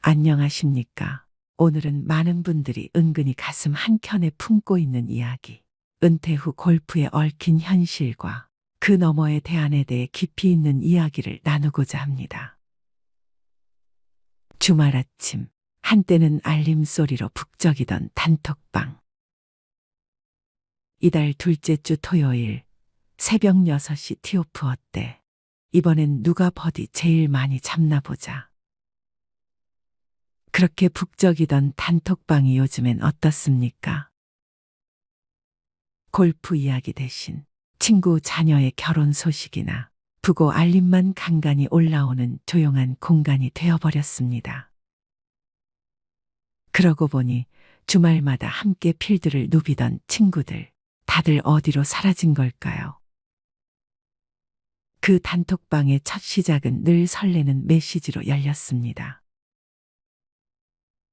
안녕하십니까. 오늘은 많은 분들이 은근히 가슴 한켠에 품고 있는 이야기, 은퇴 후 골프에 얽힌 현실과 그 너머의 대안에 대해 깊이 있는 이야기를 나누고자 합니다. 주말 아침, 한때는 알림 소리로 북적이던 단톡방. 이달 둘째 주 토요일, 새벽 6시 티오프 어때? 이번엔 누가 버디 제일 많이 잡나 보자. 그렇게 북적이던 단톡방이 요즘엔 어떻습니까? 골프 이야기 대신 친구 자녀의 결혼 소식이나 부고 알림만 간간히 올라오는 조용한 공간이 되어버렸습니다. 그러고 보니 주말마다 함께 필드를 누비던 친구들, 다들 어디로 사라진 걸까요? 그 단톡방의 첫 시작은 늘 설레는 메시지로 열렸습니다.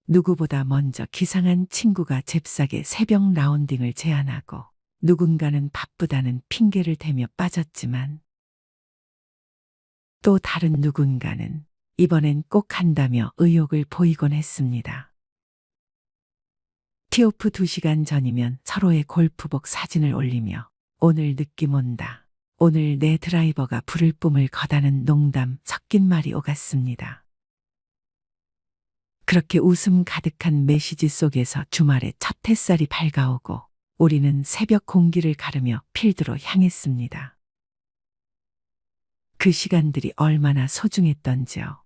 누구보다 먼저 기상한 친구가 잽싸게 새벽 라운딩을 제안하고 누군가는 바쁘다는 핑계를 대며 빠졌지만 또 다른 누군가는 이번엔 꼭 한다며 의욕을 보이곤 했습니다. 티오프 2시간 전이면 서로의 골프복 사진을 올리며 오늘 느낌 온다. 오늘 내 드라이버가 불을 뿜을 거다는 농담 섞인 말이 오갔습니다. 그렇게 웃음 가득한 메시지 속에서 주말에 첫 햇살이 밝아오고 우리는 새벽 공기를 가르며 필드로 향했습니다. 그 시간들이 얼마나 소중했던지요.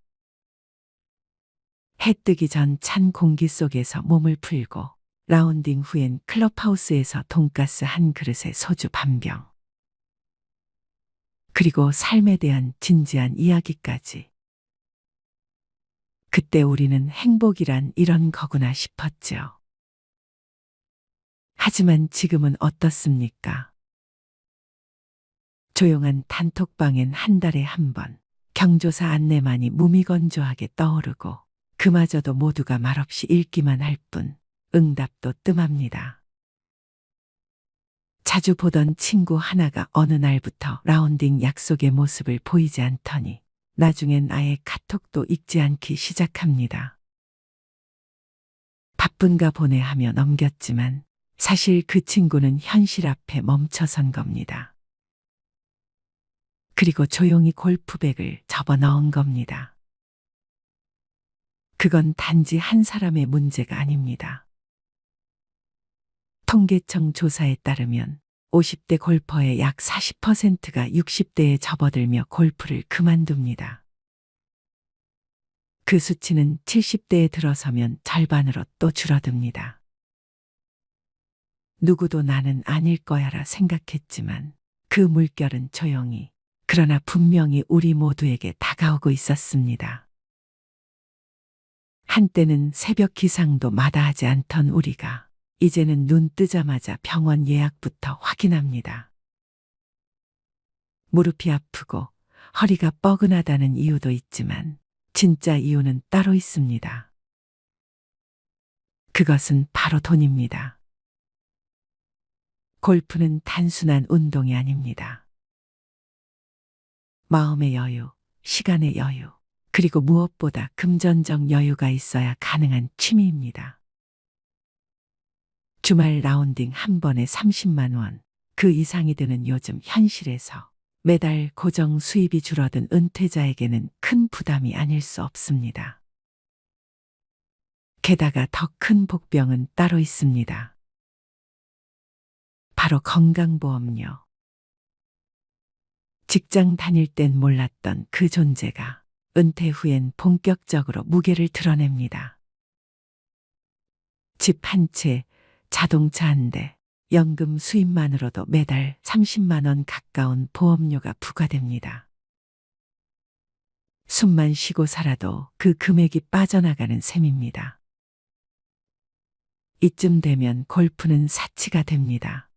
해 뜨기 전 찬 공기 속에서 몸을 풀고 라운딩 후엔 클럽하우스에서 돈가스 한 그릇에 소주 반병. 그리고 삶에 대한 진지한 이야기까지. 그때 우리는 행복이란 이런 거구나 싶었죠. 하지만 지금은 어떻습니까? 조용한 단톡방엔 한 달에 한 번 경조사 안내만이 무미건조하게 떠오르고 그마저도 모두가 말없이 읽기만 할 뿐 응답도 뜸합니다. 자주 보던 친구 하나가 어느 날부터 라운딩 약속의 모습을 보이지 않더니 나중엔 아예 카톡도 읽지 않기 시작합니다. 바쁜가 보네 하며 넘겼지만 사실 그 친구는 현실 앞에 멈춰선 겁니다. 그리고 조용히 골프백을 접어 넣은 겁니다. 그건 단지 한 사람의 문제가 아닙니다. 통계청 조사에 따르면 50대 골퍼의 약 40%가 60대에 접어들며 골프를 그만둡니다. 그 수치는 70대에 들어서면 절반으로 또 줄어듭니다. 누구도 나는 아닐 거야라 생각했지만 그 물결은 조용히 그러나 분명히 우리 모두에게 다가오고 있었습니다. 한때는 새벽 기상도 마다하지 않던 우리가 이제는 눈 뜨자마자 병원 예약부터 확인합니다. 무릎이 아프고 허리가 뻐근하다는 이유도 있지만 진짜 이유는 따로 있습니다. 그것은 바로 돈입니다. 골프는 단순한 운동이 아닙니다. 마음의 여유, 시간의 여유, 그리고 무엇보다 금전적 여유가 있어야 가능한 취미입니다. 주말 라운딩 한 번에 30만 원, 그 이상이 드는 요즘 현실에서 매달 고정 수입이 줄어든 은퇴자에게는 큰 부담이 아닐 수 없습니다. 게다가 더 큰 복병은 따로 있습니다. 바로 건강보험료. 직장 다닐 땐 몰랐던 그 존재가 은퇴 후엔 본격적으로 무게를 드러냅니다. 집 한 채, 자동차 한 대, 연금 수입만으로도 매달 30만 원 가까운 보험료가 부과됩니다. 숨만 쉬고 살아도 그 금액이 빠져나가는 셈입니다. 이쯤 되면 골프는 사치가 됩니다.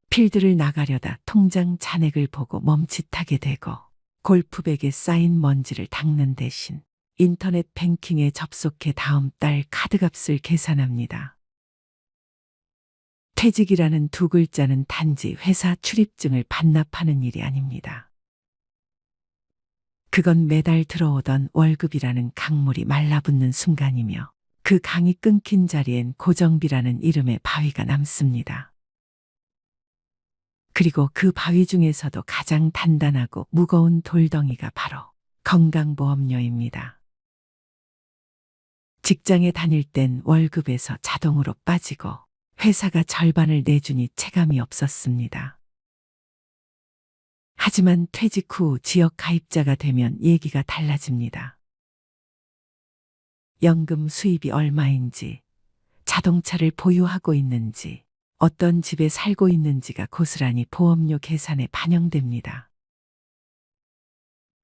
필드를 나가려다 통장 잔액을 보고 멈칫하게 되고 골프백에 쌓인 먼지를 닦는 대신 인터넷 뱅킹에 접속해 다음 달 카드값을 계산합니다. 퇴직이라는 두 글자는 단지 회사 출입증을 반납하는 일이 아닙니다. 그건 매달 들어오던 월급이라는 강물이 말라붙는 순간이며 그 강이 끊긴 자리엔 고정비라는 이름의 바위가 남습니다. 그리고 그 바위 중에서도 가장 단단하고 무거운 돌덩이가 바로 건강보험료입니다. 직장에 다닐 땐 월급에서 자동으로 빠지고 회사가 절반을 내주니 체감이 없었습니다. 하지만 퇴직 후 지역 가입자가 되면 얘기가 달라집니다. 연금 수입이 얼마인지, 자동차를 보유하고 있는지, 어떤 집에 살고 있는지가 고스란히 보험료 계산에 반영됩니다.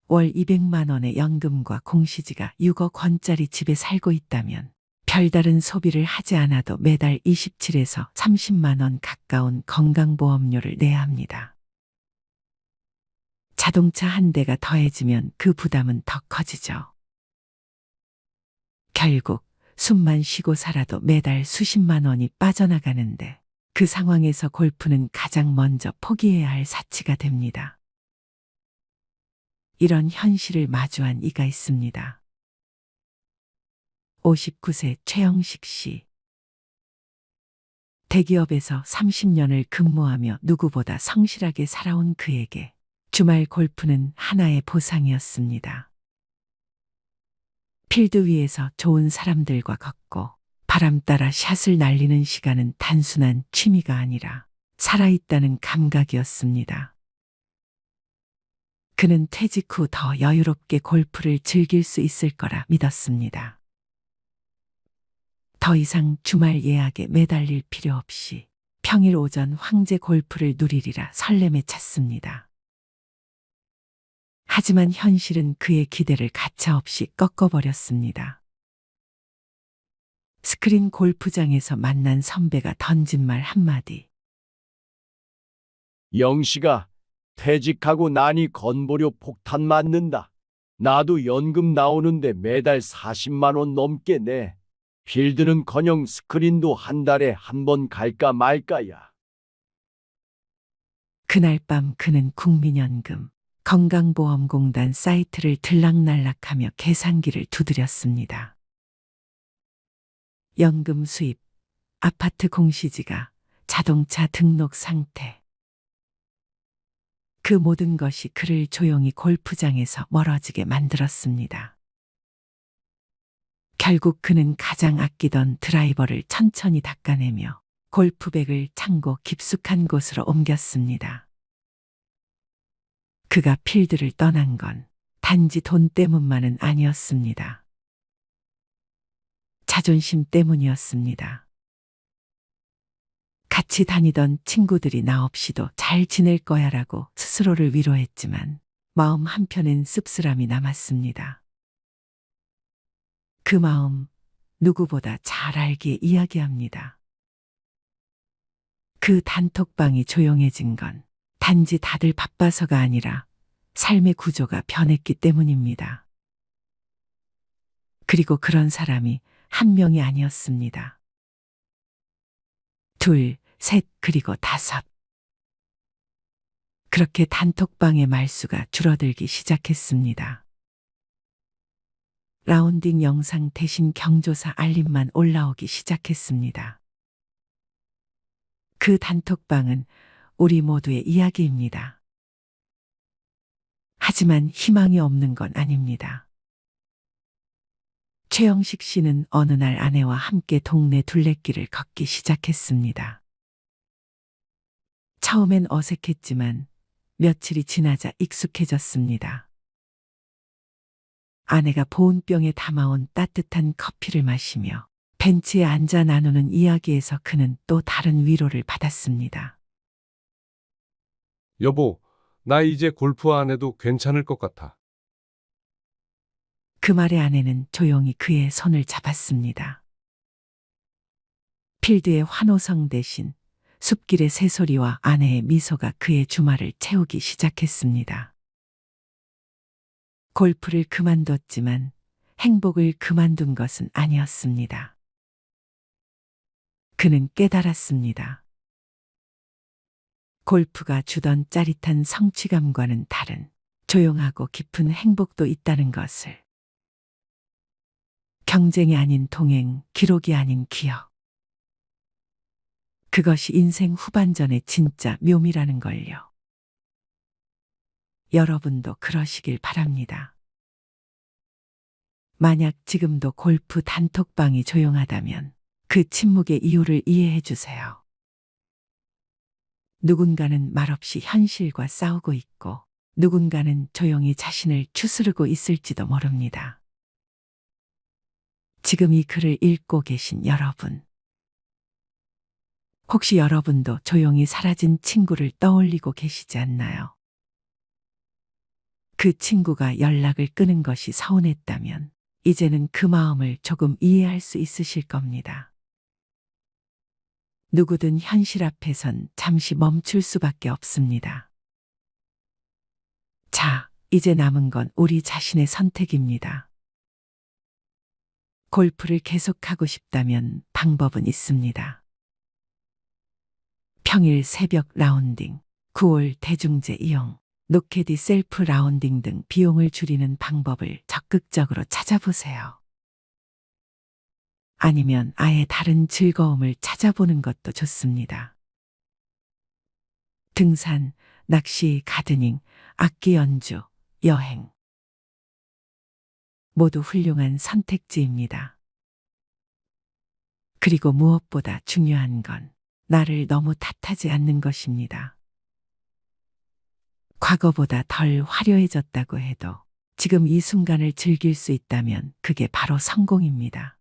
월 200만 원의 연금과 공시지가 6억 원짜리 집에 살고 있다면 별다른 소비를 하지 않아도 매달 27에서 30만 원 가까운 건강보험료를 내야 합니다. 자동차 한 대가 더해지면 그 부담은 더 커지죠. 결국 숨만 쉬고 살아도 매달 수십만 원이 빠져나가는데 그 상황에서 골프는 가장 먼저 포기해야 할 사치가 됩니다. 이런 현실을 마주한 이가 있습니다. 59세 최영식 씨. 대기업에서 30년을 근무하며 누구보다 성실하게 살아온 그에게 주말 골프는 하나의 보상이었습니다. 필드 위에서 좋은 사람들과 걷고 바람 따라 샷을 날리는 시간은 단순한 취미가 아니라 살아있다는 감각이었습니다. 그는 퇴직 후 더 여유롭게 골프를 즐길 수 있을 거라 믿었습니다. 더 이상 주말 예약에 매달릴 필요 없이 평일 오전 황제 골프를 누리리라 설렘에 찼습니다. 하지만 현실은 그의 기대를 가차없이 꺾어버렸습니다. 스크린 골프장에서 만난 선배가 던진 말 한마디. 영식아, 퇴직하고 나니 건보료 폭탄 맞는다. 나도 연금 나오는데 매달 40만 원 넘게 내. 필드는커녕 스크린도 한 달에 한 번 갈까 말까야. 그날 밤 그는 국민연금, 건강보험공단 사이트를 들락날락하며 계산기를 두드렸습니다. 연금 수입, 아파트 공시지가, 자동차 등록 상태. 그 모든 것이 그를 조용히 골프장에서 멀어지게 만들었습니다. 결국 그는 가장 아끼던 드라이버를 천천히 닦아내며 골프백을 창고 깊숙한 곳으로 옮겼습니다. 그가 필드를 떠난 건 단지 돈 때문만은 아니었습니다. 자존심 때문이었습니다. 같이 다니던 친구들이 나 없이도 잘 지낼 거야라고 스스로를 위로했지만 마음 한편엔 씁쓸함이 남았습니다. 그 마음 누구보다 잘 알기에 이야기합니다. 그 단톡방이 조용해진 건 단지 다들 바빠서가 아니라 삶의 구조가 변했기 때문입니다. 그리고 그런 사람이 한 명이 아니었습니다. 둘, 셋, 그리고 다섯. 그렇게 단톡방의 말수가 줄어들기 시작했습니다. 라운딩 영상 대신 경조사 알림만 올라오기 시작했습니다. 그 단톡방은 우리 모두의 이야기입니다. 하지만 희망이 없는 건 아닙니다. 최영식 씨는 어느 날 아내와 함께 동네 둘레길을 걷기 시작했습니다. 처음엔 어색했지만 며칠이 지나자 익숙해졌습니다. 아내가 보온병에 담아온 따뜻한 커피를 마시며 벤치에 앉아 나누는 이야기에서 그는 또 다른 위로를 받았습니다. 여보, 나 이제 골프 안 해도 괜찮을 것 같아. 그 말에 아내는 조용히 그의 손을 잡았습니다. 필드의 환호성 대신 숲길의 새소리와 아내의 미소가 그의 주말을 채우기 시작했습니다. 골프를 그만뒀지만 행복을 그만둔 것은 아니었습니다. 그는 깨달았습니다. 골프가 주던 짜릿한 성취감과는 다른 조용하고 깊은 행복도 있다는 것을. 경쟁이 아닌 동행, 기록이 아닌 기억. 그것이 인생 후반전의 진짜 묘미라는 걸요. 여러분도 그러시길 바랍니다. 만약 지금도 골프 단톡방이 조용하다면 그 침묵의 이유를 이해해 주세요. 누군가는 말없이 현실과 싸우고 있고 누군가는 조용히 자신을 추스르고 있을지도 모릅니다. 지금 이 글을 읽고 계신 여러분. 혹시 여러분도 조용히 사라진 친구를 떠올리고 계시지 않나요? 그 친구가 연락을 끊은 것이 서운했다면 이제는 그 마음을 조금 이해할 수 있으실 겁니다. 누구든 현실 앞에선 잠시 멈출 수밖에 없습니다. 자, 이제 남은 건 우리 자신의 선택입니다. 골프를 계속하고 싶다면 방법은 있습니다. 평일 새벽 라운딩, 9월 대중제 이용, 노케디 셀프 라운딩 등 비용을 줄이는 방법을 적극적으로 찾아보세요. 아니면 아예 다른 즐거움을 찾아보는 것도 좋습니다. 등산, 낚시, 가드닝, 악기 연주, 여행. 모두 훌륭한 선택지입니다. 그리고 무엇보다 중요한 건 나를 너무 탓하지 않는 것입니다. 과거보다 덜 화려해졌다고 해도 지금 이 순간을 즐길 수 있다면 그게 바로 성공입니다.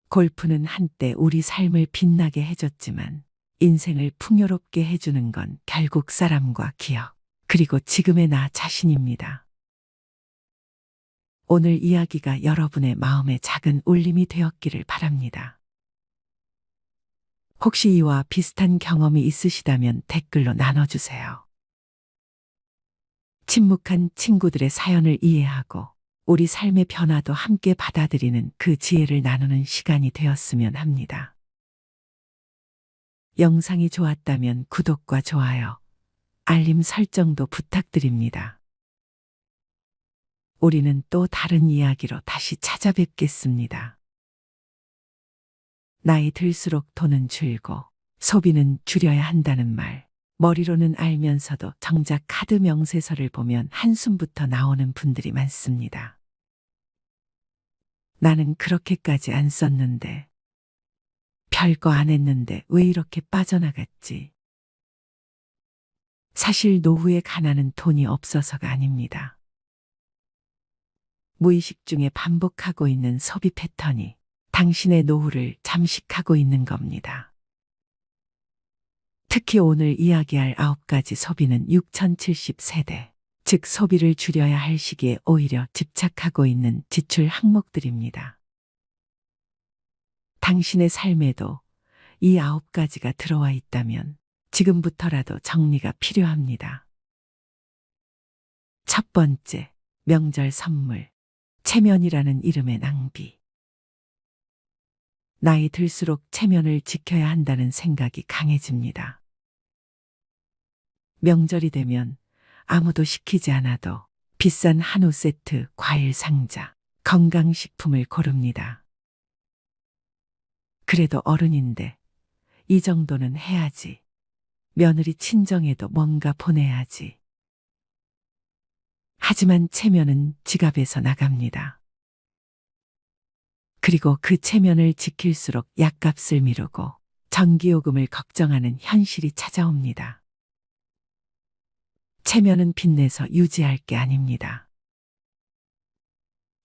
골프는 한때 우리 삶을 빛나게 해줬지만 인생을 풍요롭게 해주는 건 결국 사람과 기억, 그리고 지금의 나 자신입니다. 오늘 이야기가 여러분의 마음에 작은 울림이 되었기를 바랍니다. 혹시 이와 비슷한 경험이 있으시다면 댓글로 나눠주세요. 침묵한 친구들의 사연을 이해하고 우리 삶의 변화도 함께 받아들이는 그 지혜를 나누는 시간이 되었으면 합니다. 영상이 좋았다면 구독과 좋아요, 알림 설정도 부탁드립니다. 우리는 또 다른 이야기로 다시 찾아뵙겠습니다. 나이 들수록 돈은 줄고 소비는 줄여야 한다는 말, 머리로는 알면서도 정작 카드 명세서를 보면 한숨부터 나오는 분들이 많습니다. 나는 그렇게까지 안 썼는데, 별거 안 했는데 왜 이렇게 빠져나갔지? 사실 노후의 가난은 돈이 없어서가 아닙니다. 무의식 중에 반복하고 있는 소비 패턴이 당신의 노후를 잠식하고 있는 겁니다. 특히 오늘 이야기할 9가지 소비는 6070세대, 즉 소비를 줄여야 할 시기에 오히려 집착하고 있는 지출 항목들입니다. 당신의 삶에도 이 9가지가 들어와 있다면 지금부터라도 정리가 필요합니다. 첫 번째, 명절 선물, 체면이라는 이름의 낭비. 나이 들수록 체면을 지켜야 한다는 생각이 강해집니다. 명절이 되면 아무도 시키지 않아도 비싼 한우 세트, 과일 상자, 건강식품을 고릅니다. 그래도 어른인데 이 정도는 해야지. 며느리 친정에도 뭔가 보내야지. 하지만 체면은 지갑에서 나갑니다. 그리고 그 체면을 지킬수록 약값을 미루고 전기요금을 걱정하는 현실이 찾아옵니다. 체면은 빚내서 유지할 게 아닙니다.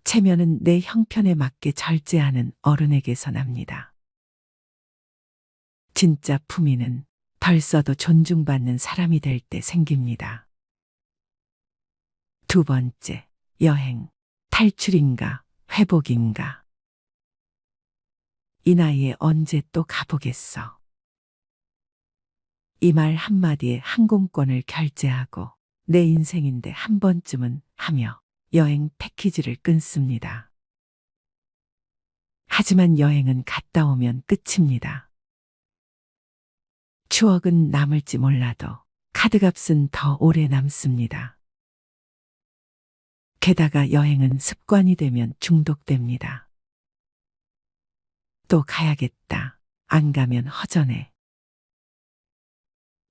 체면은 내 형편에 맞게 절제하는 어른에게서 납니다. 진짜 품위는 덜 써도 존중받는 사람이 될 때 생깁니다. 두 번째, 여행, 탈출인가, 회복인가. 이 나이에 언제 또 가보겠어. 이 말 한마디에 항공권을 결제하고 내 인생인데 한 번쯤은 하며 여행 패키지를 끊습니다. 하지만 여행은 갔다 오면 끝입니다. 추억은 남을지 몰라도 카드값은 더 오래 남습니다. 게다가 여행은 습관이 되면 중독됩니다. 또 가야겠다. 안 가면 허전해.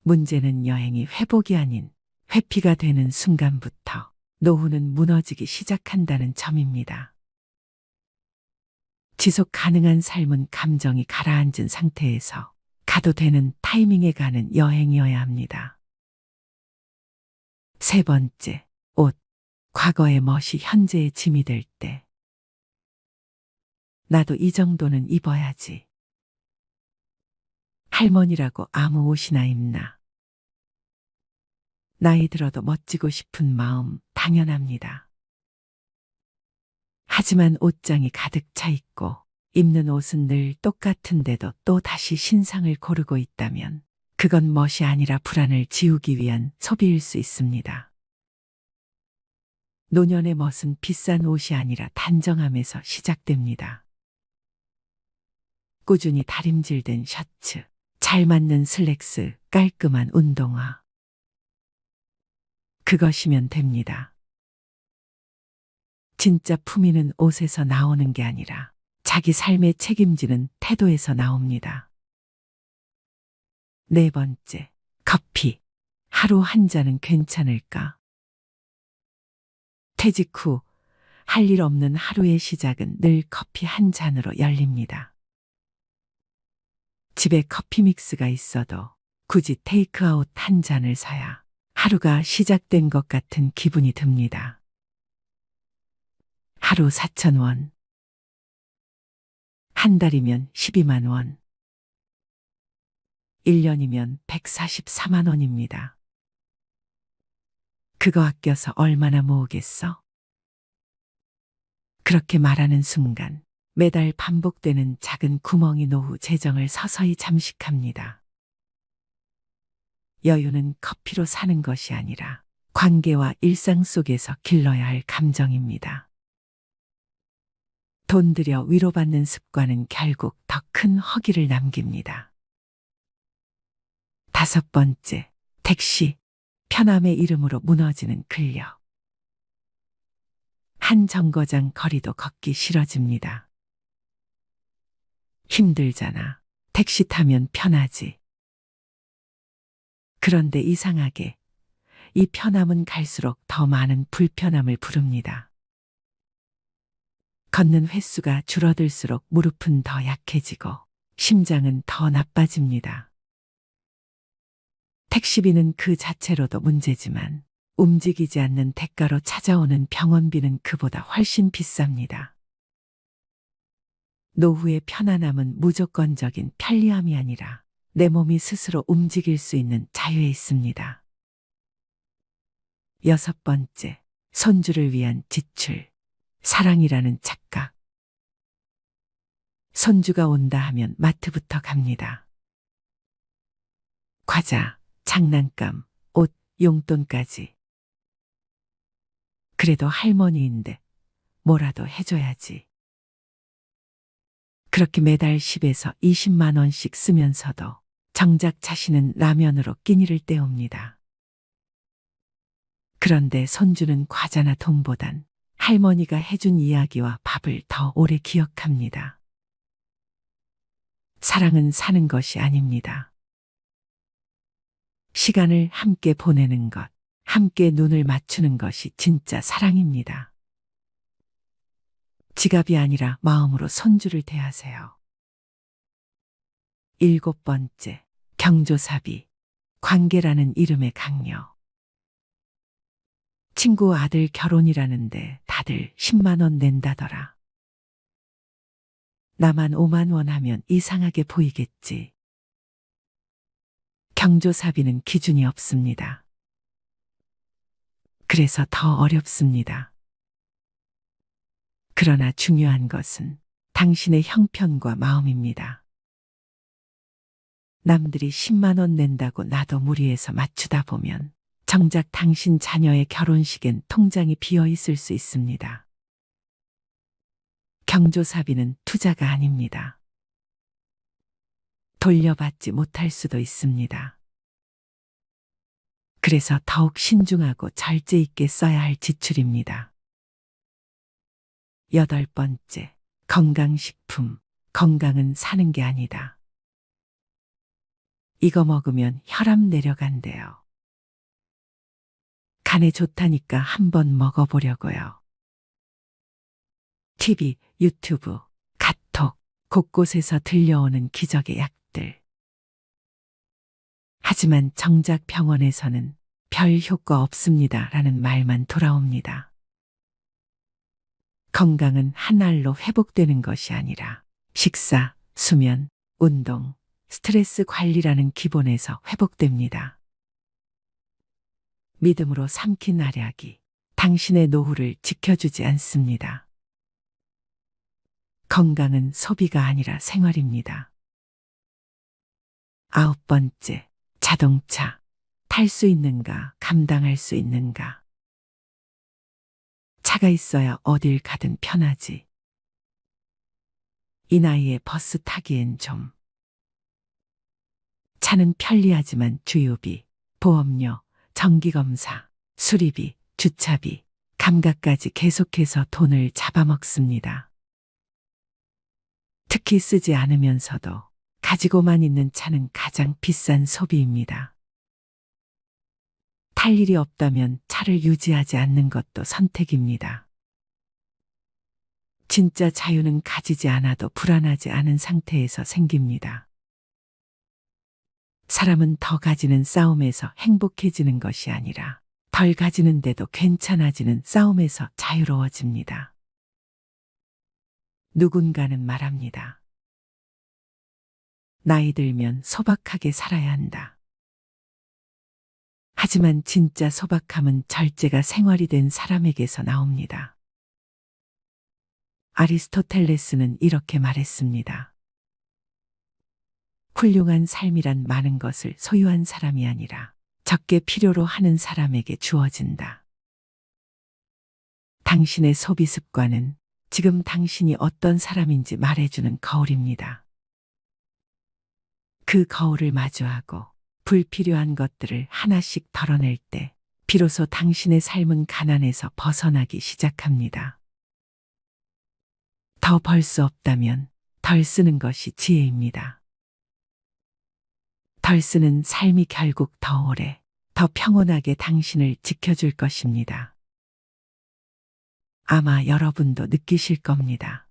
문제는 여행이 회복이 아닌 회피가 되는 순간부터 노후는 무너지기 시작한다는 점입니다. 지속 가능한 삶은 감정이 가라앉은 상태에서 가도 되는 타이밍에 가는 여행이어야 합니다. 세 번째, 옷. 과거의 멋이 현재의 짐이 될 때. 나도 이 정도는 입어야지. 할머니라고 아무 옷이나 입나. 나이 들어도 멋지고 싶은 마음 당연합니다. 하지만 옷장이 가득 차 있고 입는 옷은 늘 똑같은데도 또 다시 신상을 고르고 있다면 그건 멋이 아니라 불안을 지우기 위한 소비일 수 있습니다. 노년의 멋은 비싼 옷이 아니라 단정함에서 시작됩니다. 꾸준히 다림질된 셔츠, 잘 맞는 슬랙스, 깔끔한 운동화. 그것이면 됩니다. 진짜 품위는 옷에서 나오는 게 아니라 자기 삶에 책임지는 태도에서 나옵니다. 네 번째, 커피. 하루 한 잔은 괜찮을까? 퇴직 후 할 일 없는 하루의 시작은 늘 커피 한 잔으로 열립니다. 집에 커피 믹스가 있어도 굳이 테이크아웃 한 잔을 사야 하루가 시작된 것 같은 기분이 듭니다. 하루 4,000원. 한 달이면 12만 원. 1년이면 144만 원입니다. 그거 아껴서 얼마나 모으겠어? 그렇게 말하는 순간 매달 반복되는 작은 구멍이 노후 재정을 서서히 잠식합니다. 여유는 커피로 사는 것이 아니라 관계와 일상 속에서 길러야 할 감정입니다. 돈 들여 위로받는 습관은 결국 더 큰 허기를 남깁니다. 다섯 번째, 택시. 편함의 이름으로 무너지는 근력. 한 정거장 거리도 걷기 싫어집니다. 힘들잖아. 택시 타면 편하지. 그런데 이상하게 이 편함은 갈수록 더 많은 불편함을 부릅니다. 걷는 횟수가 줄어들수록 무릎은 더 약해지고 심장은 더 나빠집니다. 택시비는 그 자체로도 문제지만 움직이지 않는 대가로 찾아오는 병원비는 그보다 훨씬 비쌉니다. 노후의 편안함은 무조건적인 편리함이 아니라 내 몸이 스스로 움직일 수 있는 자유에 있습니다. 여섯 번째, 손주를 위한 지출. 사랑이라는 착각. 손주가 온다 하면 마트부터 갑니다. 과자, 장난감, 옷, 용돈까지. 그래도 할머니인데 뭐라도 해줘야지. 그렇게 매달 10에서 20만 원씩 쓰면서도 정작 자신은 라면으로 끼니를 때웁니다. 그런데 손주는 과자나 돈보단 할머니가 해준 이야기와 밥을 더 오래 기억합니다. 사랑은 사는 것이 아닙니다. 시간을 함께 보내는 것, 함께 눈을 맞추는 것이 진짜 사랑입니다. 지갑이 아니라 마음으로 손주를 대하세요. 일곱 번째, 경조사비. 관계라는 이름의 강요. 친구 아들 결혼이라는데 다들 10만 원 낸다더라. 나만 5만 원 하면 이상하게 보이겠지. 경조사비는 기준이 없습니다. 그래서 더 어렵습니다. 그러나 중요한 것은 당신의 형편과 마음입니다. 남들이 10만 원 낸다고 나도 무리해서 맞추다 보면 정작 당신 자녀의 결혼식엔 통장이 비어 있을 수 있습니다. 경조사비는 투자가 아닙니다. 돌려받지 못할 수도 있습니다. 그래서 더욱 신중하고 절제 있게 써야 할 지출입니다. 8번째, 건강식품. 건강은 사는 게 아니다. 이거 먹으면 혈압 내려간대요. 간에 좋다니까 한번 먹어보려고요. TV, 유튜브, 카톡, 곳곳에서 들려오는 기적의 약들. 하지만 정작 병원에서는 별 효과 없습니다 라는 말만 돌아옵니다. 건강은 한 알로 회복되는 것이 아니라 식사, 수면, 운동, 스트레스 관리라는 기본에서 회복됩니다. 믿음으로 삼킨 알약이 당신의 노후를 지켜주지 않습니다. 건강은 소비가 아니라 생활입니다. 9번째, 자동차. 탈 수 있는가, 감당할 수 있는가. 차가 있어야 어딜 가든 편하지. 이 나이에 버스 타기엔 좀. 차는 편리하지만 주유비, 보험료, 정기검사, 수리비, 주차비, 감가까지 계속해서 돈을 잡아먹습니다. 특히 쓰지 않으면서도 가지고만 있는 차는 가장 비싼 소비입니다. 탈 일이 없다면 차를 유지하지 않는 것도 선택입니다. 진짜 자유는 가지지 않아도 불안하지 않은 상태에서 생깁니다. 사람은 더 가지는 싸움에서 행복해지는 것이 아니라 덜 가지는데도 괜찮아지는 싸움에서 자유로워집니다. 누군가는 말합니다. 나이 들면 소박하게 살아야 한다. 하지만 진짜 소박함은 절제가 생활이 된 사람에게서 나옵니다. 아리스토텔레스는 이렇게 말했습니다. 훌륭한 삶이란 많은 것을 소유한 사람이 아니라 적게 필요로 하는 사람에게 주어진다. 당신의 소비 습관은 지금 당신이 어떤 사람인지 말해주는 거울입니다. 그 거울을 마주하고 불필요한 것들을 하나씩 덜어낼 때 비로소 당신의 삶은 가난에서 벗어나기 시작합니다. 더 벌 수 없다면 덜 쓰는 것이 지혜입니다. 덜 쓰는 삶이 결국 더 오래, 더 평온하게 당신을 지켜줄 것입니다. 아마 여러분도 느끼실 겁니다.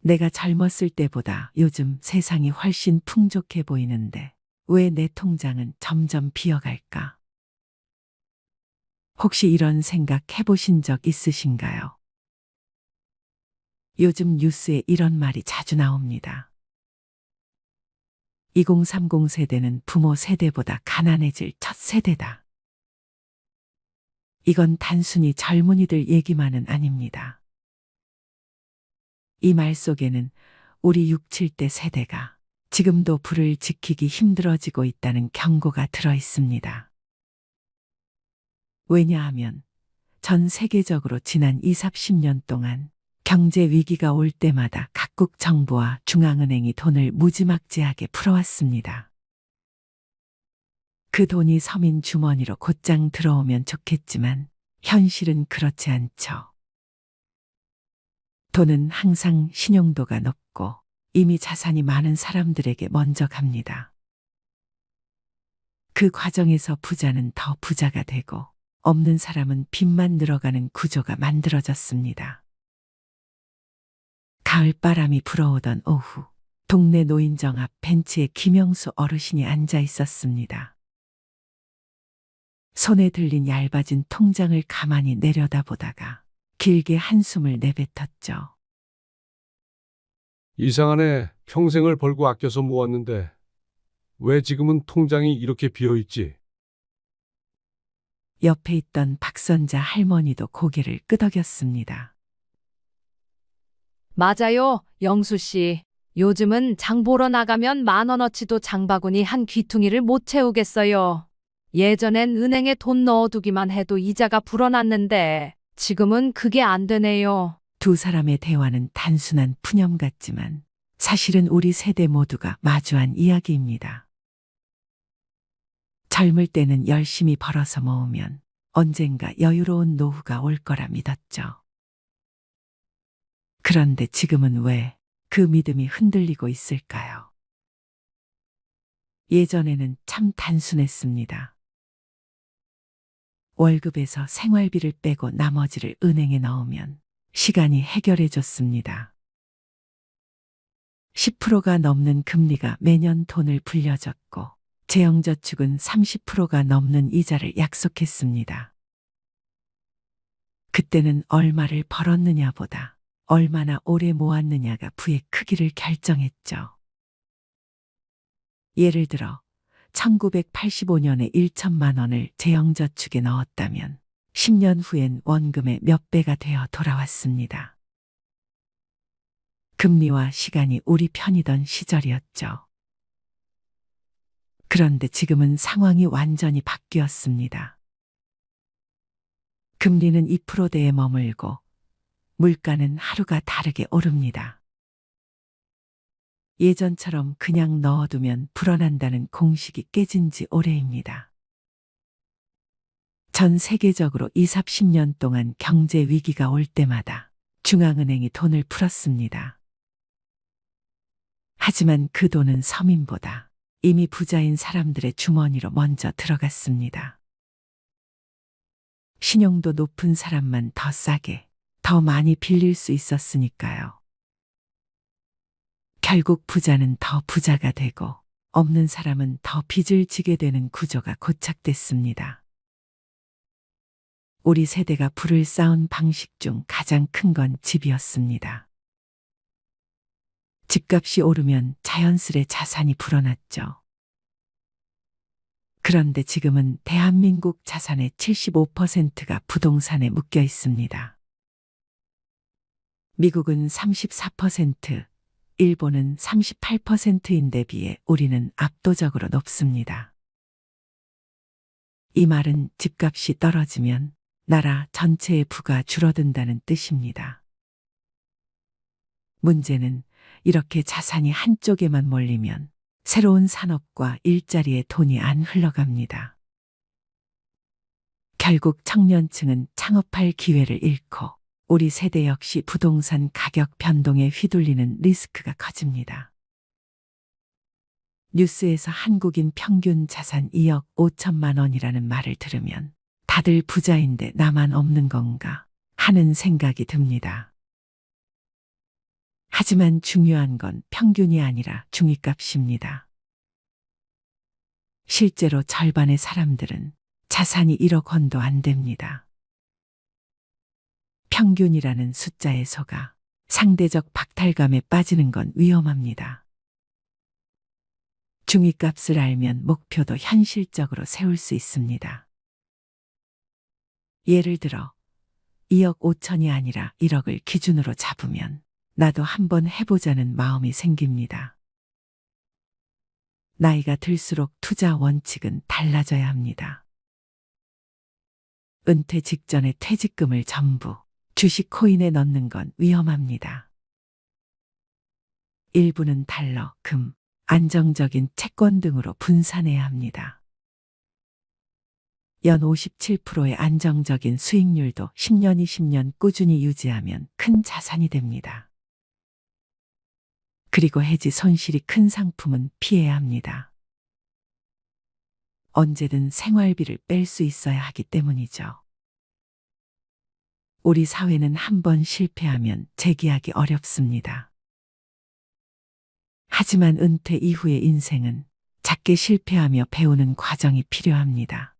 내가 젊었을 때보다 요즘 세상이 훨씬 풍족해 보이는데 왜 내 통장은 점점 비어갈까? 혹시 이런 생각 해보신 적 있으신가요? 요즘 뉴스에 이런 말이 자주 나옵니다. 2030 세대는 부모 세대보다 가난해질 첫 세대다. 이건 단순히 젊은이들 얘기만은 아닙니다. 이 말 속에는 우리 6, 7대 세대가 지금도 불을 지키기 힘들어지고 있다는 경고가 들어 있습니다. 왜냐하면 전 세계적으로 지난 20, 30년 동안 경제 위기가 올 때마다 각국 정부와 중앙은행이 돈을 무지막지하게 풀어왔습니다. 그 돈이 서민 주머니로 곧장 들어오면 좋겠지만 현실은 그렇지 않죠. 돈은 항상 신용도가 높고 이미 자산이 많은 사람들에게 먼저 갑니다. 그 과정에서 부자는 더 부자가 되고 없는 사람은 빚만 늘어가는 구조가 만들어졌습니다. 가을바람이 불어오던 오후, 동네 노인정 앞 벤치에 김영수 어르신이 앉아 있었습니다. 손에 들린 얇아진 통장을 가만히 내려다보다가 길게 한숨을 내뱉었죠. 이상하네. 평생을 벌고 아껴서 모았는데 왜 지금은 통장이 이렇게 비어있지? 옆에 있던 박선자 할머니도 고개를 끄덕였습니다. 맞아요, 영수 씨. 요즘은 장 보러 나가면 10,000원어치도 장바구니 한 귀퉁이를 못 채우겠어요. 예전엔 은행에 돈 넣어두기만 해도 이자가 불어났는데 지금은 그게 안 되네요. 두 사람의 대화는 단순한 푸념 같지만 사실은 우리 세대 모두가 마주한 이야기입니다. 젊을 때는 열심히 벌어서 모으면 언젠가 여유로운 노후가 올 거라 믿었죠. 그런데 지금은 왜 그 믿음이 흔들리고 있을까요? 예전에는 참 단순했습니다. 월급에서 생활비를 빼고 나머지를 은행에 넣으면 시간이 해결해 줬습니다. 10%가 넘는 금리가 매년 돈을 불려줬고 재형저축은 30%가 넘는 이자를 약속했습니다. 그때는 얼마를 벌었느냐보다 얼마나 오래 모았느냐가 부의 크기를 결정했죠. 예를 들어 1985년에 1천만 원을 재형저축에 넣었다면 10년 후엔 원금의 몇 배가 되어 돌아왔습니다. 금리와 시간이 우리 편이던 시절이었죠. 그런데 지금은 상황이 완전히 바뀌었습니다. 금리는 2%대에 머물고 물가는 하루가 다르게 오릅니다. 예전처럼 그냥 넣어두면 불어난다는 공식이 깨진 지 오래입니다. 전 세계적으로 20, 30년 동안 경제 위기가 올 때마다 중앙은행이 돈을 풀었습니다. 하지만 그 돈은 서민보다 이미 부자인 사람들의 주머니로 먼저 들어갔습니다. 신용도 높은 사람만 더 싸게, 더 많이 빌릴 수 있었으니까요. 결국 부자는 더 부자가 되고 없는 사람은 더 빚을 지게 되는 구조가 고착됐습니다. 우리 세대가 부를 쌓은 방식 중 가장 큰 건 집이었습니다. 집값이 오르면 자연스레 자산이 불어났죠. 그런데 지금은 대한민국 자산의 75%가 부동산에 묶여 있습니다. 미국은 34%, 일본은 38%인데 비해 우리는 압도적으로 높습니다. 이 말은 집값이 떨어지면 나라 전체의 부가 줄어든다는 뜻입니다. 문제는 이렇게 자산이 한쪽에만 몰리면 새로운 산업과 일자리에 돈이 안 흘러갑니다. 결국 청년층은 창업할 기회를 잃고 우리 세대 역시 부동산 가격 변동에 휘둘리는 리스크가 커집니다. 뉴스에서 한국인 평균 자산 2억 5천만 원이라는 말을 들으면 다들 부자인데 나만 없는 건가 하는 생각이 듭니다. 하지만 중요한 건 평균이 아니라 중위값입니다. 실제로 절반의 사람들은 자산이 1억 원도 안 됩니다. 평균이라는 숫자에 속아 상대적 박탈감에 빠지는 건 위험합니다. 중위값을 알면 목표도 현실적으로 세울 수 있습니다. 예를 들어 2억 5천이 아니라 1억을 기준으로 잡으면 나도 한번 해보자는 마음이 생깁니다. 나이가 들수록 투자 원칙은 달라져야 합니다. 은퇴 직전에 퇴직금을 전부 주식 코인에 넣는 건 위험합니다. 일부는 달러, 금, 안정적인 채권 등으로 분산해야 합니다. 연 57%의 안정적인 수익률도 10년, 20년 꾸준히 유지하면 큰 자산이 됩니다. 그리고 해지 손실이 큰 상품은 피해야 합니다. 언제든 생활비를 뺄 수 있어야 하기 때문이죠. 우리 사회는 한 번 실패하면 재기하기 어렵습니다. 하지만 은퇴 이후의 인생은 작게 실패하며 배우는 과정이 필요합니다.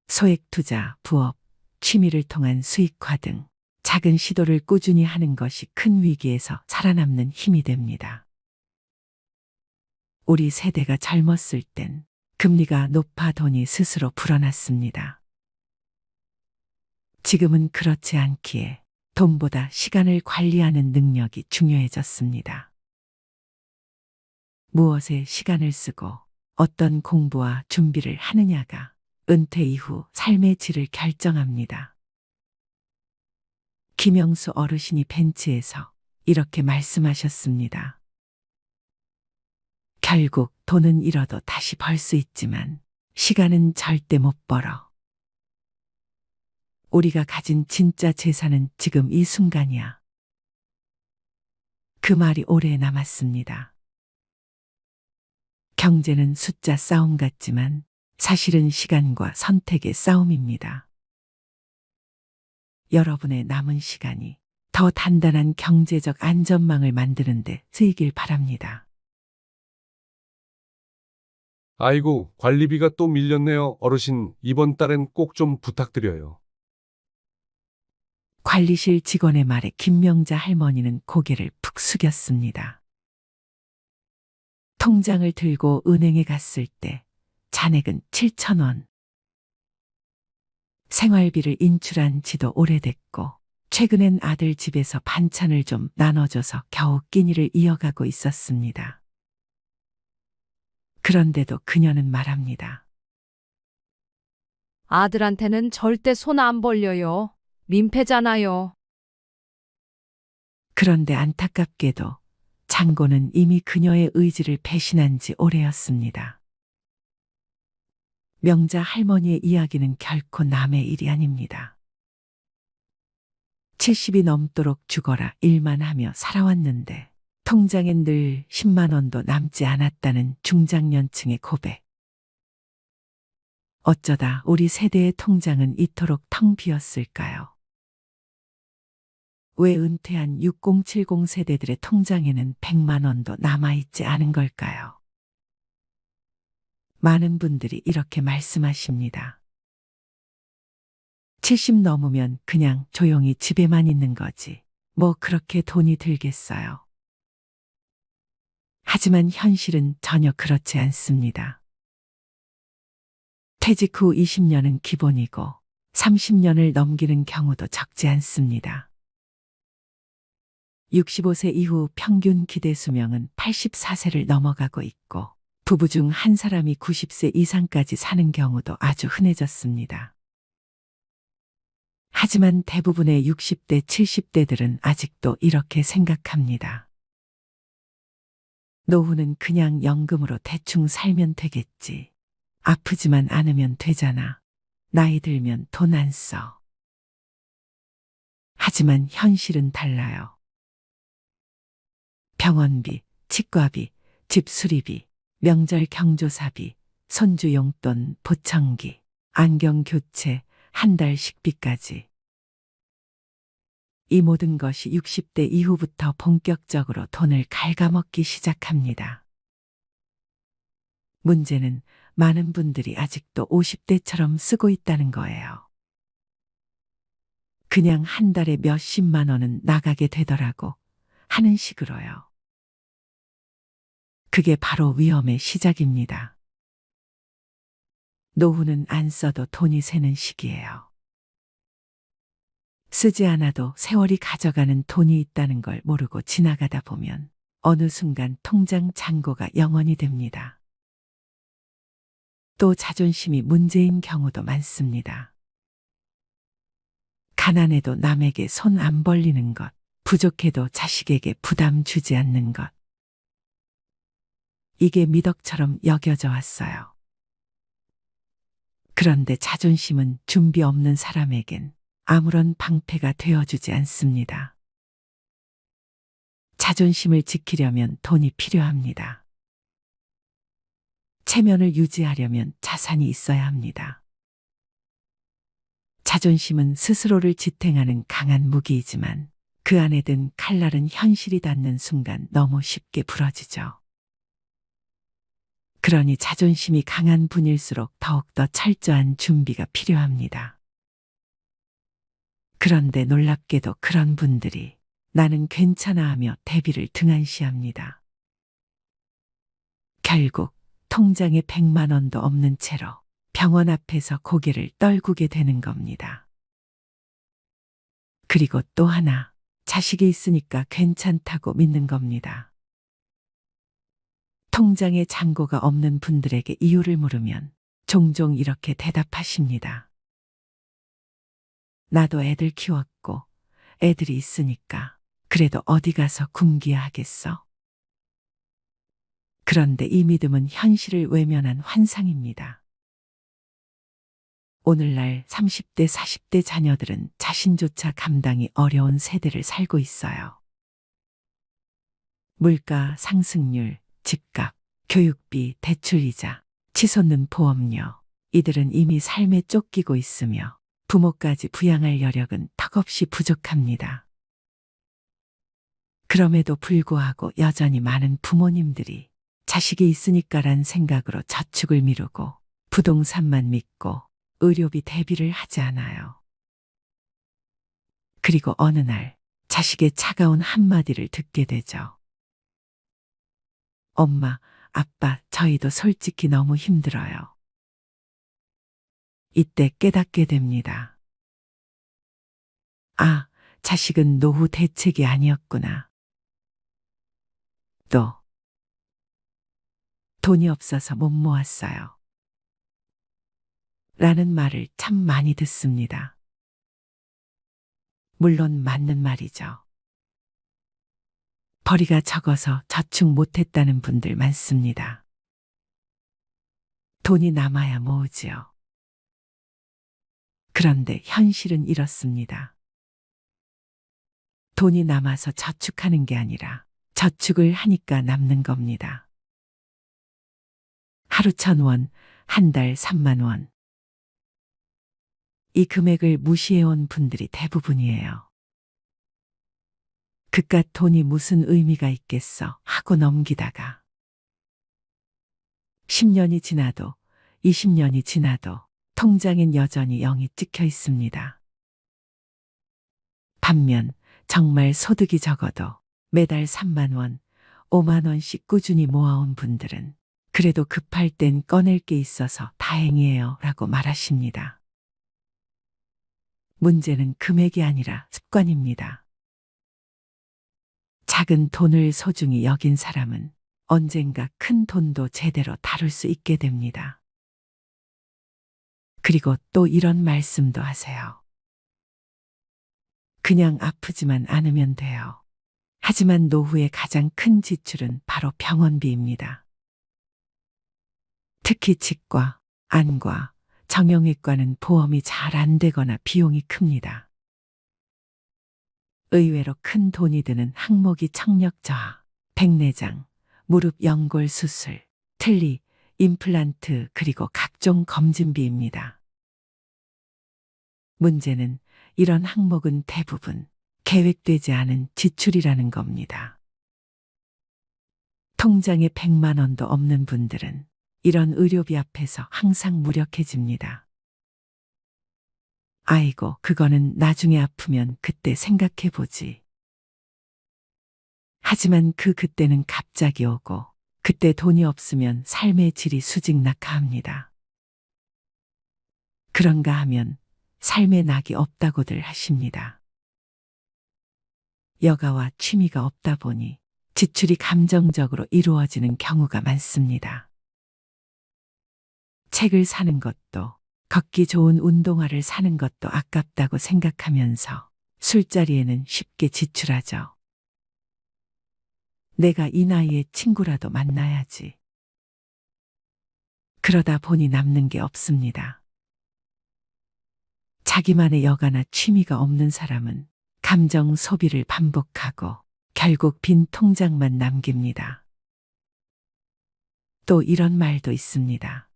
소액 투자, 부업, 취미를 통한 수익화 등 작은 시도를 꾸준히 하는 것이 큰 위기에서 살아남는 힘이 됩니다. 우리 세대가 젊었을 땐 금리가 높아 돈이 스스로 불어났습니다. 지금은 그렇지 않기에 돈보다 시간을 관리하는 능력이 중요해졌습니다. 무엇에 시간을 쓰고 어떤 공부와 준비를 하느냐가 은퇴 이후 삶의 질을 결정합니다. 김영수 어르신이 벤츠에서 이렇게 말씀하셨습니다. 결국 돈은 잃어도 다시 벌 수 있지만 시간은 절대 못 벌어. 우리가 가진 진짜 재산은 지금 이 순간이야. 그 말이 오래 남았습니다. 경제는 숫자 싸움 같지만 사실은 시간과 선택의 싸움입니다. 여러분의 남은 시간이 더 단단한 경제적 안전망을 만드는데 쓰이길 바랍니다. 아이고, 관리비가 또 밀렸네요. 어르신, 이번 달엔 꼭 좀 부탁드려요. 관리실 직원의 말에 김명자 할머니는 고개를 푹 숙였습니다. 통장을 들고 은행에 갔을 때 잔액은 7,000원. 생활비를 인출한 지도 오래됐고 최근엔 아들 집에서 반찬을 좀 나눠줘서 겨우 끼니를 이어가고 있었습니다. 그런데도 그녀는 말합니다. 아들한테는 절대 손 안 벌려요. 민폐잖아요. 그런데 안타깝게도 장고는 이미 그녀의 의지를 배신한 지 오래였습니다. 명자 할머니의 이야기는 결코 남의 일이 아닙니다. 70이 넘도록 죽어라 일만 하며 살아왔는데 통장엔 늘 10만 원도 남지 않았다는 중장년층의 고백. 어쩌다 우리 세대의 통장은 이토록 텅 비었을까요? 왜 은퇴한 6070 세대들의 통장에는 100만 원도 남아있지 않은 걸까요? 많은 분들이 이렇게 말씀하십니다. 70 넘으면 그냥 조용히 집에만 있는 거지. 뭐 그렇게 돈이 들겠어요. 하지만 현실은 전혀 그렇지 않습니다. 퇴직 후 20년은 기본이고 30년을 넘기는 경우도 적지 않습니다. 65세 이후 평균 기대 수명은 84세를 넘어가고 있고 부부 중 한 사람이 90세 이상까지 사는 경우도 아주 흔해졌습니다. 하지만 대부분의 60대, 70대들은 아직도 이렇게 생각합니다. 노후는 그냥 연금으로 대충 살면 되겠지. 아프지만 않으면 되잖아. 나이 들면 돈 안 써. 하지만 현실은 달라요. 병원비, 치과비, 집 수리비, 명절 경조사비, 손주 용돈, 보청기, 안경 교체, 한 달 식비까지. 이 모든 것이 60대 이후부터 본격적으로 돈을 갉아먹기 시작합니다. 문제는 많은 분들이 아직도 50대처럼 쓰고 있다는 거예요. 그냥 한 달에 몇십만 원은 나가게 되더라고 하는 식으로요. 그게 바로 위험의 시작입니다. 노후는 안 써도 돈이 새는 시기예요. 쓰지 않아도 세월이 가져가는 돈이 있다는 걸 모르고 지나가다 보면 어느 순간 통장 잔고가 0원이 됩니다. 또 자존심이 문제인 경우도 많습니다. 가난해도 남에게 손 안 벌리는 것, 부족해도 자식에게 부담 주지 않는 것. 이게 미덕처럼 여겨져 왔어요. 그런데 자존심은 준비 없는 사람에겐 아무런 방패가 되어주지 않습니다. 자존심을 지키려면 돈이 필요합니다. 체면을 유지하려면 자산이 있어야 합니다. 자존심은 스스로를 지탱하는 강한 무기이지만 그 안에 든 칼날은 현실이 닿는 순간 너무 쉽게 부러지죠. 그러니 자존심이 강한 분일수록 더욱더 철저한 준비가 필요합니다. 그런데 놀랍게도 그런 분들이 나는 괜찮아 하며 대비를 등한시합니다. 결국 통장에 100만 원도 없는 채로 병원 앞에서 고개를 떨구게 되는 겁니다. 그리고 또 하나, 자식이 있으니까 괜찮다고 믿는 겁니다. 통장에 잔고가 없는 분들에게 이유를 물으면 종종 이렇게 대답하십니다. 나도 애들 키웠고 애들이 있으니까 그래도 어디 가서 굶기야 하겠어? 그런데 이 믿음은 현실을 외면한 환상입니다. 오늘날 30대, 40대 자녀들은 자신조차 감당이 어려운 세대를 살고 있어요. 물가 상승률, 집값, 교육비, 대출이자, 치솟는 보험료. 이들은 이미 삶에 쫓기고 있으며 부모까지 부양할 여력은 턱없이 부족합니다. 그럼에도 불구하고 여전히 많은 부모님들이 자식이 있으니까란 생각으로 저축을 미루고 부동산만 믿고 의료비 대비를 하지 않아요. 그리고 어느 날 자식의 차가운 한마디를 듣게 되죠. 엄마, 아빠, 저희도 솔직히 너무 힘들어요. 이때 깨닫게 됩니다. 아, 자식은 노후 대책이 아니었구나. 또, 돈이 없어서 못 모았어요. 라는 말을 참 많이 듣습니다. 물론 맞는 말이죠. 벌이가 적어서 저축 못했다는 분들 많습니다. 돈이 남아야 모으지요. 그런데 현실은 이렇습니다. 돈이 남아서 저축하는 게 아니라 저축을 하니까 남는 겁니다. 하루 1,000원, 한 달 3만 원. 이 금액을 무시해온 분들이 대부분이에요. 그깟 돈이 무슨 의미가 있겠어 하고 넘기다가 10년이 지나도 20년이 지나도 통장엔 여전히 0이 찍혀 있습니다. 반면 정말 소득이 적어도 매달 3만 원, 5만 원씩 꾸준히 모아온 분들은 그래도 급할 땐 꺼낼 게 있어서 다행이에요 라고 말하십니다. 문제는 금액이 아니라 습관입니다. 작은 돈을 소중히 여긴 사람은 언젠가 큰 돈도 제대로 다룰 수 있게 됩니다. 그리고 또 이런 말씀도 하세요. 그냥 아프지만 않으면 돼요. 하지만 노후의 가장 큰 지출은 바로 병원비입니다. 특히 치과, 안과, 정형외과는 보험이 잘 안 되거나 비용이 큽니다. 의외로 큰 돈이 드는 항목이 청력 저하, 백내장, 무릎 연골 수술, 틀니, 임플란트 그리고 각종 검진비입니다. 문제는 이런 항목은 대부분 계획되지 않은 지출이라는 겁니다. 통장에 100만 원도 없는 분들은 이런 의료비 앞에서 항상 무력해집니다. 아이고, 그거는 나중에 아프면 그때 생각해보지. 하지만 그때는 갑자기 오고 그때 돈이 없으면 삶의 질이 수직낙하합니다. 그런가 하면 삶의 낙이 없다고들 하십니다. 여가와 취미가 없다 보니 지출이 감정적으로 이루어지는 경우가 많습니다. 책을 사는 것도 걷기 좋은 운동화를 사는 것도 아깝다고 생각하면서 술자리에는 쉽게 지출하죠. 내가 이 나이에 친구라도 만나야지. 그러다 보니 남는 게 없습니다. 자기만의 여가나 취미가 없는 사람은 감정 소비를 반복하고 결국 빈 통장만 남깁니다. 또 이런 말도 있습니다.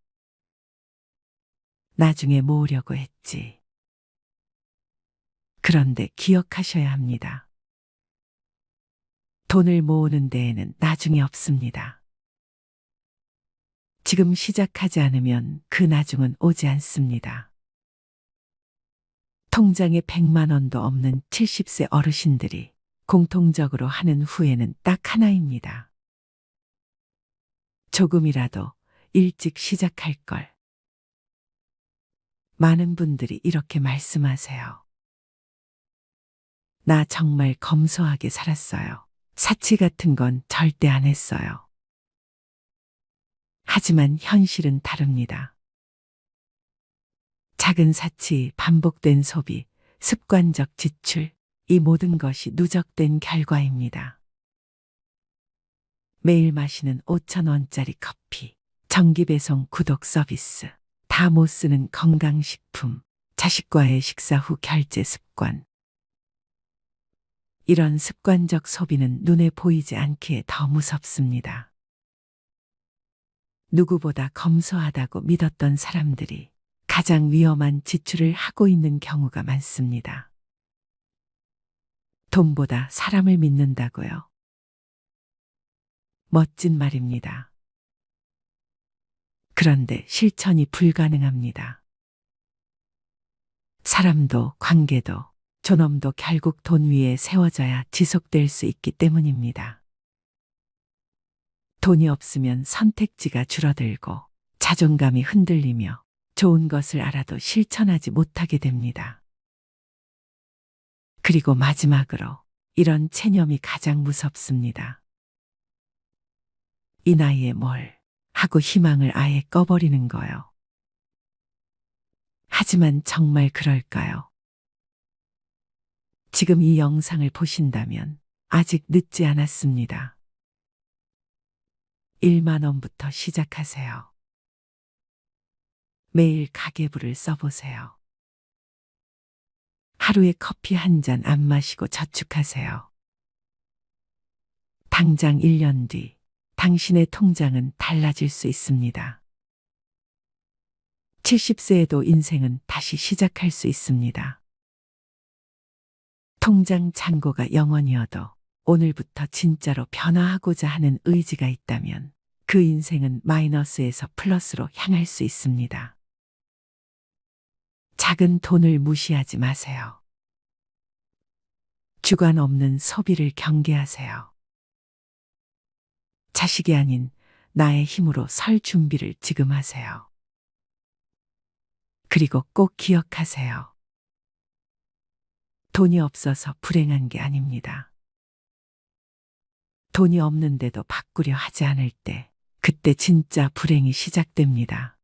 나중에 모으려고 했지. 그런데 기억하셔야 합니다. 돈을 모으는 데에는 나중이 없습니다. 지금 시작하지 않으면 그 나중은 오지 않습니다. 통장에 100만 원도 없는 70세 어르신들이 공통적으로 하는 후회는 딱 하나입니다. 조금이라도 일찍 시작할 걸. 많은 분들이 이렇게 말씀하세요. 나 정말 검소하게 살았어요. 사치 같은 건 절대 안 했어요. 하지만 현실은 다릅니다. 작은 사치, 반복된 소비, 습관적 지출, 이 모든 것이 누적된 결과입니다. 매일 마시는 5,000원짜리 커피, 정기 배송 구독 서비스, 다 못 쓰는 건강식품, 자식과의 식사 후 결제 습관. 이런 습관적 소비는 눈에 보이지 않기에 더 무섭습니다. 누구보다 검소하다고 믿었던 사람들이 가장 위험한 지출을 하고 있는 경우가 많습니다. 돈보다 사람을 믿는다고요. 멋진 말입니다. 그런데 실천이 불가능합니다. 사람도 관계도 존엄도 결국 돈 위에 세워져야 지속될 수 있기 때문입니다. 돈이 없으면 선택지가 줄어들고 자존감이 흔들리며 좋은 것을 알아도 실천하지 못하게 됩니다. 그리고 마지막으로 이런 체념이 가장 무섭습니다. 이 나이에 뭘 하고 희망을 아예 꺼버리는 거요. 하지만 정말 그럴까요? 지금 이 영상을 보신다면 아직 늦지 않았습니다. 1만 원부터 시작하세요. 매일 가계부를 써보세요. 하루에 커피 한 잔 안 마시고 저축하세요. 당장 1년 뒤 당신의 통장은 달라질 수 있습니다. 70세에도 인생은 다시 시작할 수 있습니다. 통장 잔고가 0원이어도 오늘부터 진짜로 변화하고자 하는 의지가 있다면 그 인생은 마이너스에서 플러스로 향할 수 있습니다. 작은 돈을 무시하지 마세요. 주관 없는 소비를 경계하세요. 자식이 아닌 나의 힘으로 설 준비를 지금 하세요. 그리고 꼭 기억하세요. 돈이 없어서 불행한 게 아닙니다. 돈이 없는데도 바꾸려 하지 않을 때, 그때 진짜 불행이 시작됩니다.